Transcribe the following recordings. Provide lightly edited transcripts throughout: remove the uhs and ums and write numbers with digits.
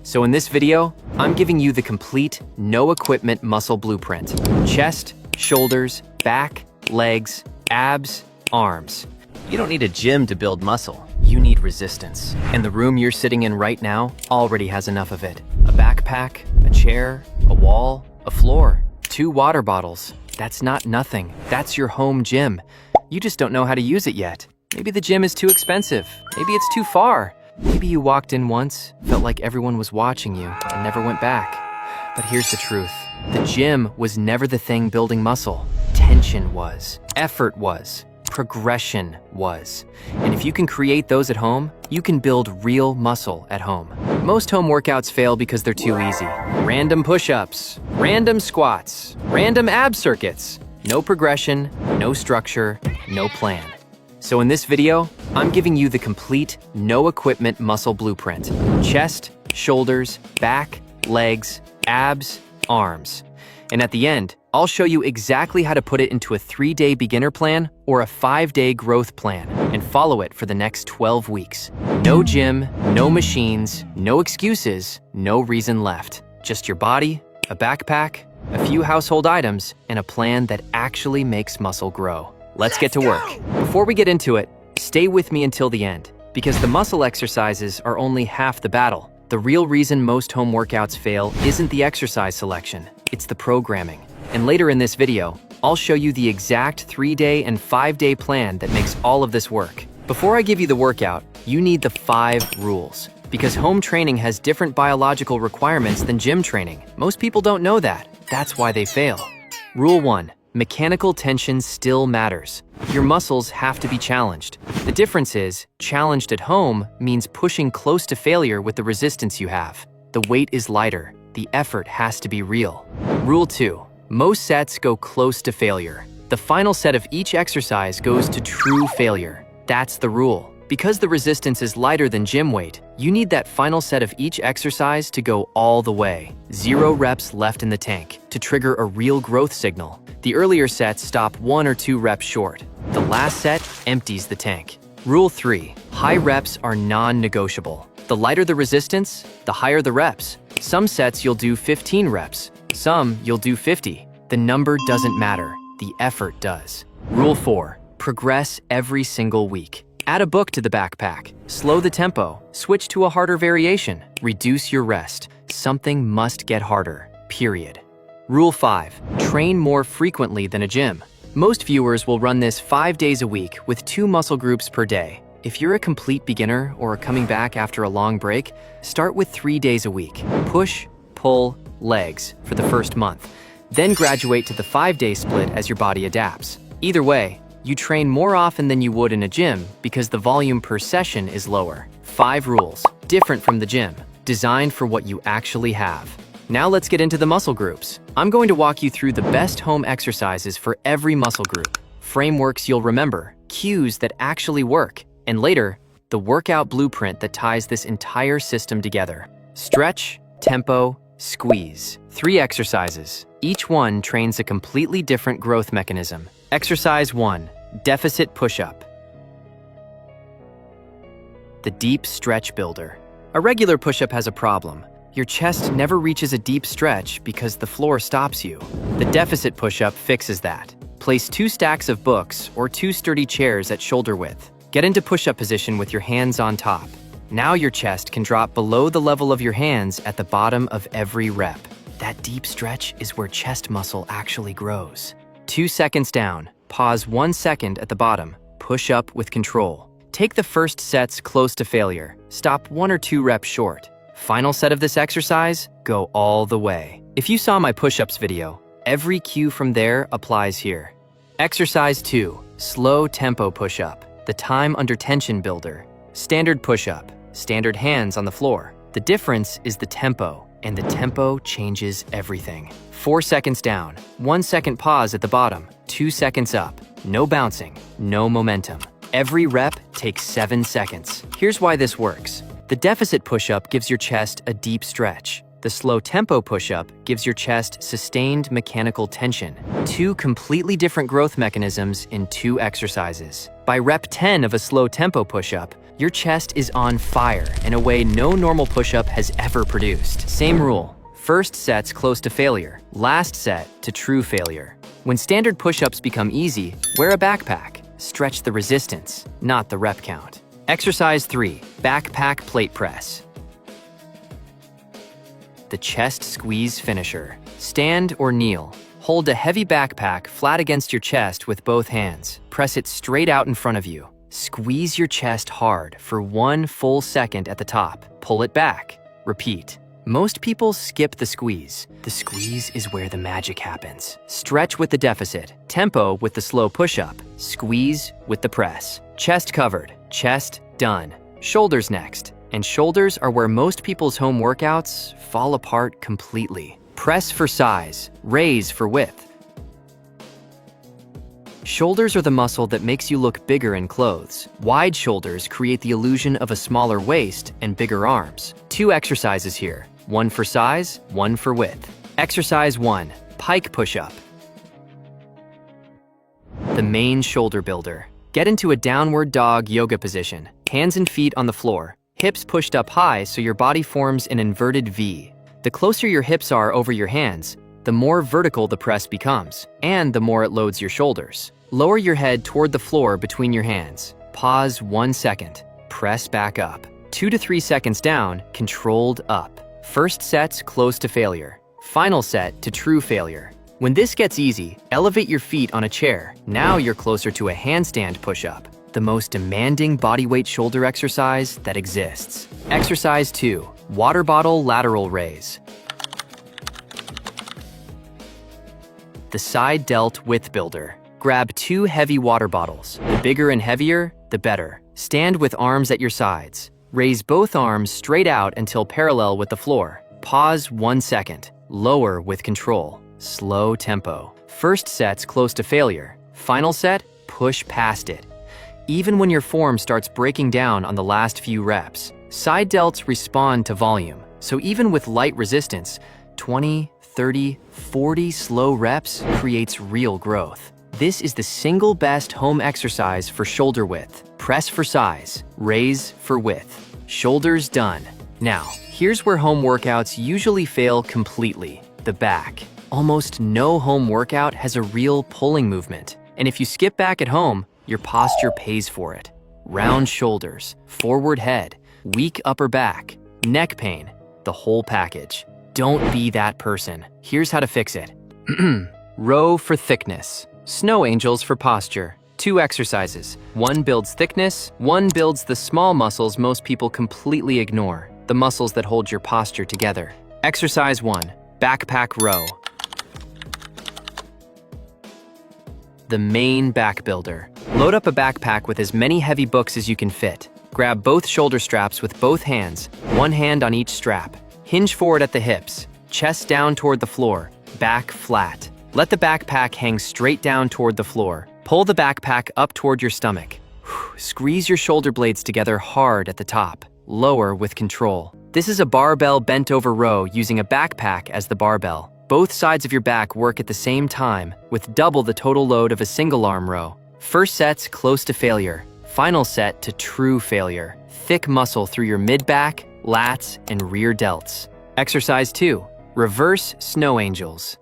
So in this video, I'm giving you the complete, no-equipment muscle blueprint. Chest, shoulders, back, legs, abs, arms. You don't need a gym to build muscle. You need resistance. And the room you're sitting in right now already has enough of it. A backpack, a chair, a wall, a floor, 2 water bottles. That's not nothing. That's your home gym. You just don't know how to use it yet. Maybe the gym is too expensive. Maybe it's too far. Maybe you walked in once, felt like everyone was watching you, and never went back. But here's the truth. The gym was never the thing building muscle. Tension was. Effort was. Progression was. And if you can create those at home, you can build real muscle at home. Most home workouts fail because they're too easy. Random push-ups, random squats, random ab circuits. No progression, no structure, no plan. So in this video, I'm giving you the complete, no-equipment muscle blueprint. Chest, shoulders, back, legs, abs, arms. And at the end, I'll show you exactly how to put it into a 3-day beginner plan or a 5-day growth plan and follow it for the next 12 weeks. No gym, no machines, no excuses, no reason left. Just your body, a backpack, a few household items, and a plan that actually makes muscle grow. Let's get to work. Before we get into it, stay with me until the end, because the muscle exercises are only half the battle. The real reason most home workouts fail isn't the exercise selection, it's the programming. And later in this video, I'll show you the exact 3-day and 5-day plan that makes all of this work. Before I give you the workout, you need the 5 rules, because home training has different biological requirements than gym training. Most people don't know that. That's why they fail. Rule 1. Mechanical tension still matters. Your muscles have to be challenged. The difference is, challenged at home means pushing close to failure with the resistance you have. The weight is lighter. The effort has to be real. Rule 2. Most sets go close to failure. The final set of each exercise goes to true failure. That's the rule. Because the resistance is lighter than gym weight, you need that final set of each exercise to go all the way. 0 reps left in the tank to trigger a real growth signal. The earlier sets stop 1 or 2 reps short. The last set empties the tank. Rule 3. High reps are non-negotiable. The lighter the resistance, the higher the reps. Some sets you'll do 15 reps. Some you'll do 50. The number doesn't matter. The effort does. Rule 4. Progress every single week. Add a book to the backpack. Slow the tempo. Switch to a harder variation. Reduce your rest. Something must get harder. Period. Rule 5. Train more frequently than a gym. Most viewers will run this 5 days a week with 2 muscle groups per day. If you're a complete beginner or coming back after a long break, start with 3 days a week. Push, pull, legs for the first month. Then graduate to the 5-day split as your body adapts. Either way, you train more often than you would in a gym because the volume per session is lower. 5 rules, different from the gym, designed for what you actually have. Now let's get into the muscle groups. I'm going to walk you through the best home exercises for every muscle group, frameworks you'll remember, cues that actually work, and later, the workout blueprint that ties this entire system together. Stretch, tempo, squeeze. 3 exercises. Each one trains a completely different growth mechanism. Exercise 1, deficit push-up. The deep stretch builder. A regular push-up has a problem. Your chest never reaches a deep stretch because the floor stops you. The deficit push-up fixes that. Place 2 stacks of books or 2 sturdy chairs at shoulder width. Get into push-up position with your hands on top. Now your chest can drop below the level of your hands at the bottom of every rep. That deep stretch is where chest muscle actually grows. 2 seconds down, pause 1 second at the bottom, push up with control. Take the first sets close to failure, stop 1 or 2 reps short. Final set of this exercise, go all the way. If you saw my push-ups video, every cue from there applies here. Exercise 2, slow tempo push-up, the time under tension builder. Standard push-up, standard hands on the floor. The difference is the tempo, and the tempo changes everything. 4 seconds down, 1 second pause at the bottom, 2 seconds up, no bouncing, no momentum. Every rep takes 7 seconds. Here's why this works. The deficit push-up gives your chest a deep stretch. The slow tempo push-up gives your chest sustained mechanical tension. Two completely different growth mechanisms in 2 exercises. By rep 10 of a slow tempo push-up, your chest is on fire in a way no normal push-up has ever produced. Same rule. First set's close to failure, last set to true failure. When standard push-ups become easy, wear a backpack. Stretch the resistance, not the rep count. Exercise 3, backpack plate press. The chest squeeze finisher. Stand or kneel. Hold a heavy backpack flat against your chest with both hands. Press it straight out in front of you. Squeeze your chest hard for 1 full second at the top. Pull it back. Repeat. Most people skip the squeeze. The squeeze is where the magic happens. Stretch with the deficit. Tempo with the slow push-up. Squeeze with the press. Chest covered. Chest done. Shoulders next. And shoulders are where most people's home workouts fall apart completely. Press for size. Raise for width. Shoulders are the muscle that makes you look bigger in clothes. Wide shoulders create the illusion of a smaller waist and bigger arms. 2 exercises here. 1 for size, 1 for width. Exercise 1, pike push-up. The main shoulder builder. Get into a downward dog yoga position. Hands and feet on the floor. Hips pushed up high so your body forms an inverted V. The closer your hips are over your hands, the more vertical the press becomes, and the more it loads your shoulders. Lower your head toward the floor between your hands. Pause 1 second. Press back up. 2 to 3 seconds down, controlled up. First set's close to failure. Final set to true failure. When this gets easy, elevate your feet on a chair. Now you're closer to a handstand push-up, the most demanding bodyweight shoulder exercise that exists. Exercise 2, water bottle lateral raise. The side delt width builder. Grab 2 heavy water bottles. The bigger and heavier, the better. Stand with arms at your sides. Raise both arms straight out until parallel with the floor. Pause 1 second. Lower with control. Slow tempo. First set's close to failure. Final set, push past it. Even when your form starts breaking down on the last few reps, side delts respond to volume. So even with light resistance, 20, 30, 40 slow reps creates real growth. This is the single best home exercise for shoulder width. Press for size, raise for width. Shoulders done. Now, here's where home workouts usually fail completely, the back. Almost no home workout has a real pulling movement. And if you skip back at home, your posture pays for it. Round shoulders, forward head, weak upper back, neck pain, the whole package. Don't be that person. Here's how to fix it. Row for thickness. Snow angels for posture. 2 exercises. 1 builds thickness, 1 builds the small muscles most people completely ignore, the muscles that hold your posture together. Exercise 1, backpack row. The main back builder. Load up a backpack with as many heavy books as you can fit. Grab both shoulder straps with both hands, 1 hand on each strap. Hinge forward at the hips, chest down toward the floor, back flat. Let the backpack hang straight down toward the floor. Pull the backpack up toward your stomach. Squeeze your shoulder blades together hard at the top. Lower with control. This is a barbell bent over row using a backpack as the barbell. Both sides of your back work at the same time with double the total load of a single arm row. First set's close to failure. Final set to true failure. Thick muscle through your mid-back, lats, and rear delts. Exercise 2, reverse snow angels.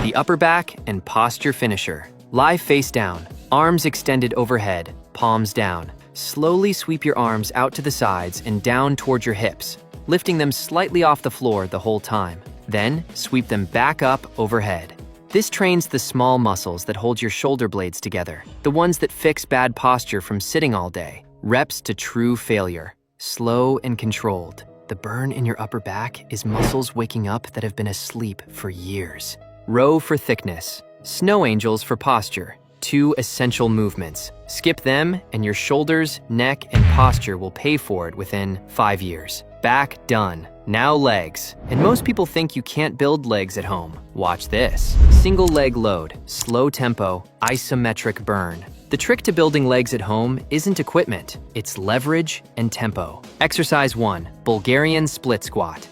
The upper back and posture finisher. Lie face down, arms extended overhead, palms down. Slowly sweep your arms out to the sides and down toward your hips, lifting them slightly off the floor the whole time. Then sweep them back up overhead. This trains the small muscles that hold your shoulder blades together, the ones that fix bad posture from sitting all day. Reps to true failure. Slow and controlled. The burn in your upper back is muscles waking up that have been asleep for years. Row for thickness. Snow angels for posture. 2 essential movements. Skip them and your shoulders, neck, and posture will pay for it within 5 years. Back done. Now legs. And most people think you can't build legs at home. Watch this. Single leg load, slow tempo, isometric burn. The trick to building legs at home isn't equipment, it's leverage and tempo. Exercise 1, Bulgarian split squat.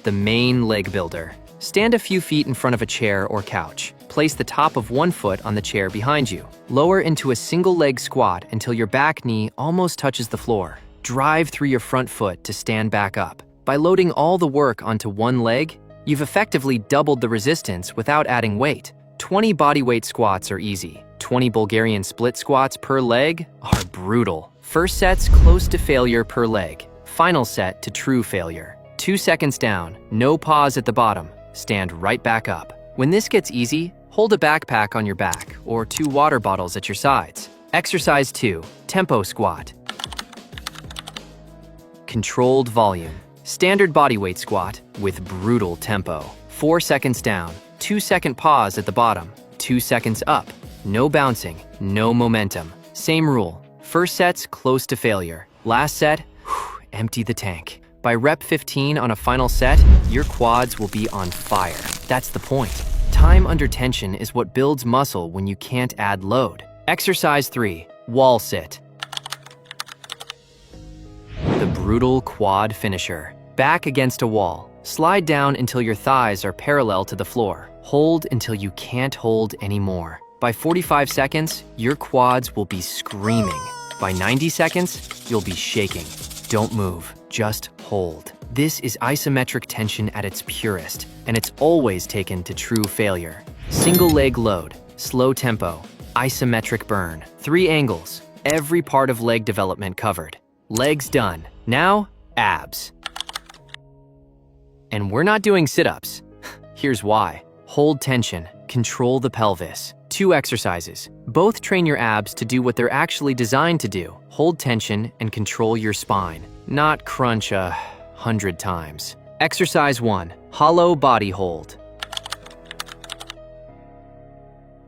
The main leg builder. Stand a few feet in front of a chair or couch. Place the top of one foot on the chair behind you. Lower into a single leg squat until your back knee almost touches the floor. Drive through your front foot to stand back up. By loading all the work onto one leg, you've effectively doubled the resistance without adding weight. 20 bodyweight squats are easy. 20 Bulgarian split squats per leg are brutal. First set's close to failure per leg. Final set to true failure. 2 seconds down, no pause at the bottom. Stand right back up. When this gets easy, hold a backpack on your back or 2 water bottles at your sides. Exercise 2, tempo squat. Controlled volume. Standard bodyweight squat with brutal tempo. 4 seconds down, 2-second pause at the bottom, 2 seconds up. No bouncing, no momentum. Same rule. First set's close to failure. Last set, empty the tank. By rep 15 on a final set, your quads will be on fire. That's the point. Time under tension is what builds muscle when you can't add load. Exercise 3, wall sit. The brutal quad finisher. Back against a wall. Slide down until your thighs are parallel to the floor. Hold until you can't hold anymore. By 45 seconds, your quads will be screaming. By 90 seconds, you'll be shaking. Don't move, just hold. This is isometric tension at its purest, and it's always taken to true failure. Single leg load, slow tempo, isometric burn. 3 angles, every part of leg development covered. Legs done. Now, abs. And we're not doing sit-ups. Here's why. Hold tension, control the pelvis. 2 exercises. Both train your abs to do what they're actually designed to do. Hold tension and control your spine, not crunch 100 times. Exercise 1, hollow body hold.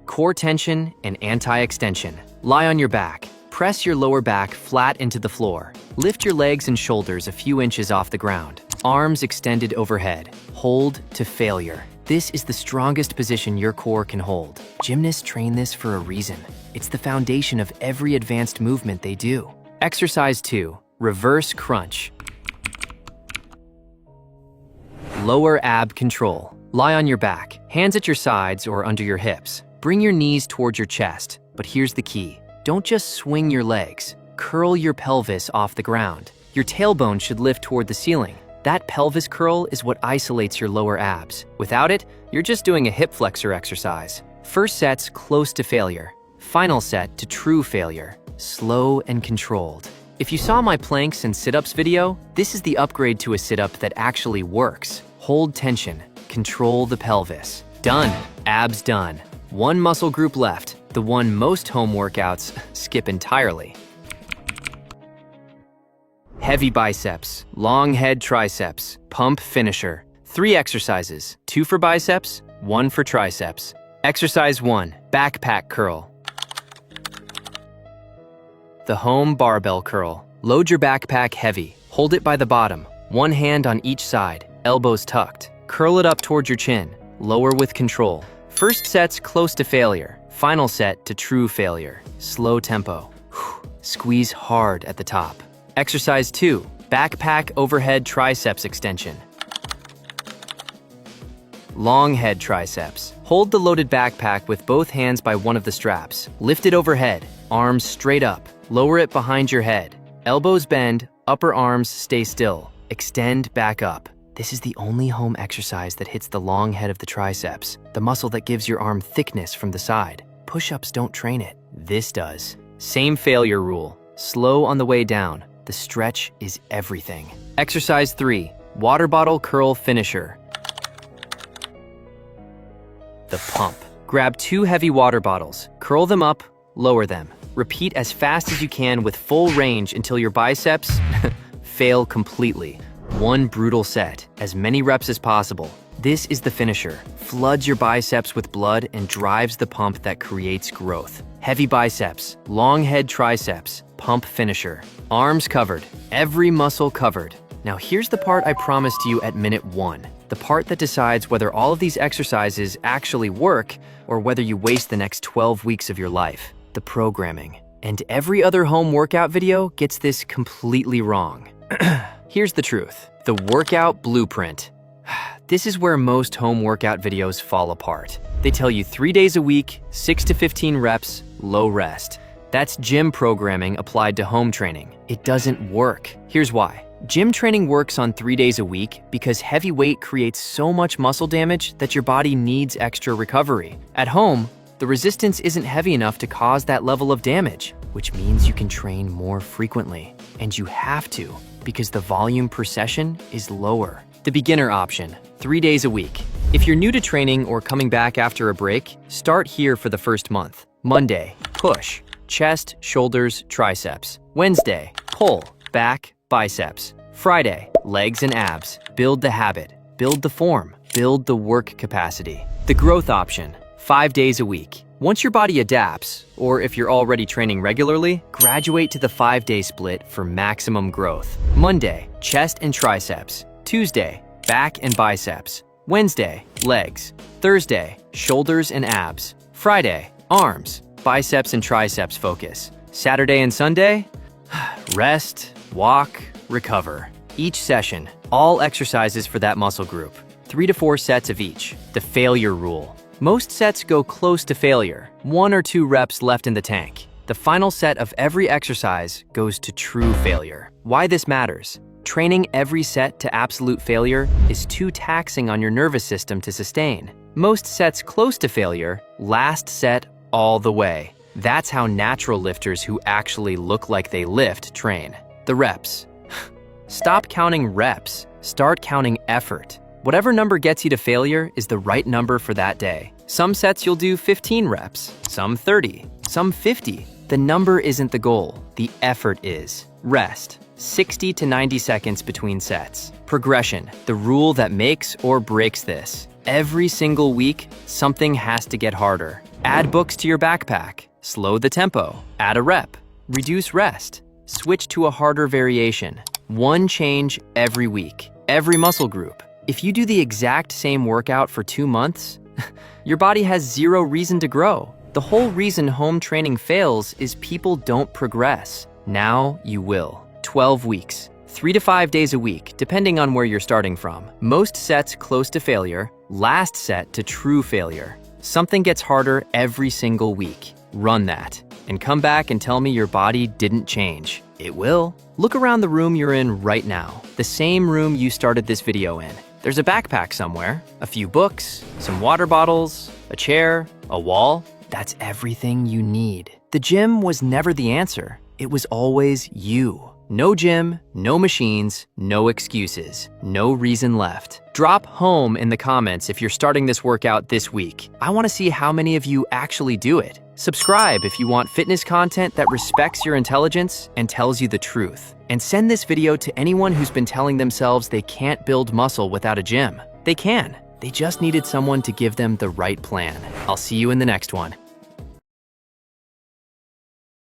Core tension and anti-extension. Lie on your back. Press your lower back flat into the floor. Lift your legs and shoulders a few inches off the ground. Arms extended overhead. Hold to failure. This is the strongest position your core can hold. Gymnasts train this for a reason. It's the foundation of every advanced movement they do. Exercise 2, reverse crunch. Lower ab control. Lie on your back, hands at your sides or under your hips. Bring your knees towards your chest, but here's the key. Don't just swing your legs. Curl your pelvis off the ground. Your tailbone should lift toward the ceiling. That pelvis curl is what isolates your lower abs. Without it, you're just doing a hip flexor exercise. First set's close to failure. Final set to true failure. Slow and controlled. If you saw my planks and sit-ups video, this is the upgrade to a sit-up that actually works. Hold tension. Control the pelvis. Done. Abs done. 1 muscle group left, the one most home workouts skip entirely. Heavy biceps, long head triceps, pump finisher. 3 exercises, 2 for biceps, 1 for triceps. Exercise 1, backpack curl. The home barbell curl. Load your backpack heavy. Hold it by the bottom, 1 hand on each side, elbows tucked. Curl it up towards your chin. Lower with control. First set's close to failure. Final set to true failure. Slow tempo. Squeeze hard at the top. Exercise 2, backpack overhead triceps extension. Long head triceps. Hold the loaded backpack with both hands by one of the straps. Lift it overhead, arms straight up. Lower it behind your head. Elbows bend, upper arms stay still. Extend back up. This is the only home exercise that hits the long head of the triceps, the muscle that gives your arm thickness from the side. Push-ups don't train it. This does. Same failure rule. Slow on the way down. The stretch is everything. Exercise 3, water bottle curl finisher. The pump. Grab 2 heavy water bottles, curl them up, lower them. Repeat as fast as you can with full range until your biceps fail completely. 1 brutal set, as many reps as possible. This is the finisher. Floods your biceps with blood and drives the pump that creates growth. Heavy biceps, long head triceps, pump finisher. Arms covered, every muscle covered. Now here's the part I promised you at minute 1. The part that decides whether all of these exercises actually work or whether you waste the next 12 weeks of your life. The programming. And every other home workout video gets this completely wrong. Here's the truth. The workout blueprint. This is where most home workout videos fall apart. They tell you 3 days a week, 6 to 15 reps, low rest. That's gym programming applied to home training. It doesn't work. Here's why. Gym training works on 3 days a week because heavy weight creates so much muscle damage that your body needs extra recovery. At home, the resistance isn't heavy enough to cause that level of damage, which means you can train more frequently. And you have to, because the volume per session is lower. The beginner option, 3 days a week. If you're new to training or coming back after a break, start here for the first month. Monday, push, chest, shoulders, triceps. Wednesday, pull, back, biceps. Friday, legs and abs. Build the habit, build the form, build the work capacity. The growth option, 5 days a week. Once your body adapts, or if you're already training regularly, graduate to the 5-day split for maximum growth. Monday, chest and triceps. Tuesday, back and biceps. Wednesday, legs. Thursday, shoulders and abs. Friday, arms, biceps and triceps focus. Saturday and Sunday, rest, walk, recover. Each session, all exercises for that muscle group. 3 to 4 sets of each. The failure rule. Most sets go close to failure, 1 or 2 reps left in the tank. The final set of every exercise goes to true failure. Why this matters? Training every set to absolute failure is too taxing on your nervous system to sustain. Most sets close to failure, last set all the way. That's how natural lifters who actually look like they lift train. The reps. Stop counting reps, start counting effort. Whatever number gets you to failure is the right number for that day. Some sets you'll do 15 reps, some 30, some 50. The number isn't the goal, the effort is. Rest, 60 to 90 seconds between sets. Progression, the rule that makes or breaks this. Every single week, something has to get harder. Add books to your backpack, slow the tempo, add a rep, reduce rest, switch to a harder variation. One change every week, every muscle group. If you do the exact same workout for 2 months, your body has 0 reason to grow. The whole reason home training fails is people don't progress. Now you will. 12 weeks, 3 to 5 days a week, depending on where you're starting from. Most sets close to failure, last set to true failure. Something gets harder every single week. Run that, and come back and tell me your body didn't change. It will. Look around the room you're in right now, the same room you started this video in. There's a backpack somewhere, a few books, some water bottles, a chair, a wall. That's everything you need. The gym was never the answer. It was always you. No gym, no machines, no excuses, no reason left. Drop home in the comments if you're starting this workout this week. I want to see how many of you actually do it. Subscribe if you want fitness content that respects your intelligence and tells you the truth. And send this video to anyone who's been telling themselves they can't build muscle without a gym. They can. They just needed someone to give them the right plan. I'll see you in the next one.